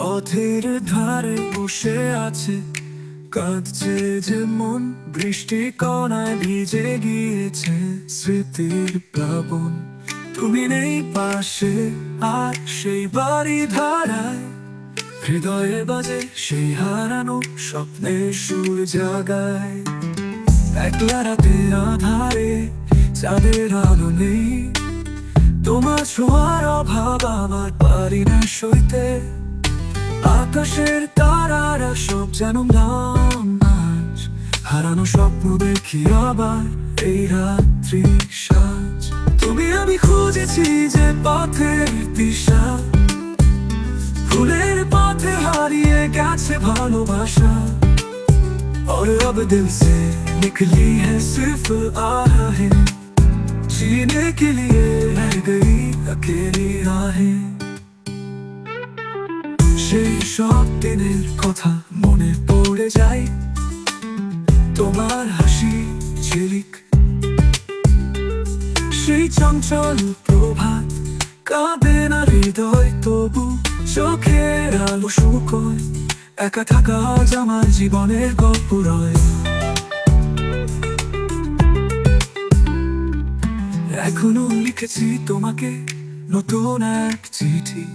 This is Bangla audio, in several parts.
পথের ধারে বসে আছে, কাঁদছে যে মন, বৃষ্টি কণায় ভিজে গিয়েছে স্মৃতির প্লাবন। তুমি নেই পাশে আর সেই বাড়ি ধারায়, হৃদয়ে বাজে সেই হারানো স্বপ্নের সুর জাগায়। একলা রাতের আধারে চাঁদের আলো নেই, তোমার ছোঁয়ার অভাব আমার পারি না সইতে। আকাশের তারারা সব যেন নাম আজ, হারানো স্বপ্ন দেখি আবার এই রাত্রি সাজ। তুমি আমি খুঁজেছি যে পথের দিশা, ফুলের পথে হারিয়ে গেছে ভালোবাসা। और अब दिल से निकली है सिर्फ आहें, जीने के लिए रह गई अकेली राहें। সেই সব দিনের কথা মনে পড়ে যায়, তোমার হাসি ঝিলিক, সেই চঞ্চল প্রভাত। কাঁদে না হৃদয় তবু চোখের আলো শুকোয়, একা থাকা আজ আমার জীবনের গল্প রয়। এখনো লিখেছি তোমাকে নতুন এক চিঠি,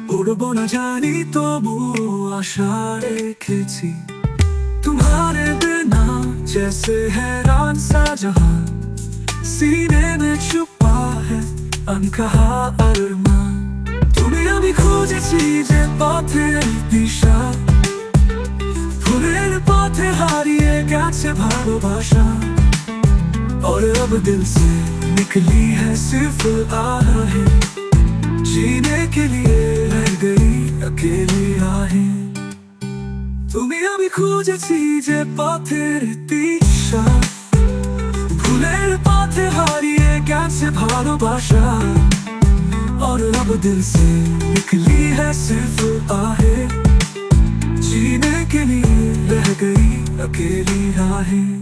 পড়বো না জানি তবু আশা রেখেছি। तुम्हारे बिना जैसे हैरान सा जहां, सीने में छुपा है अनकहा अरमान। তুমি আমি খুঁজেছি যে পথের দিশা, ফুলের পথে হারিয়ে গেছে ভালোবাসা। और अब दिल से निकली है सिर्फ आहें, जीने के लिए रह गई अकेली राहें। তুমি আমি খুঁজেছি যে পথের দিশা, ফুলের পথে হারিয়ে গেছে ভালোবাসা। और अब दिल से निकली है सिर्फ आहें, जीने के लिए रह गई अकेली राहें।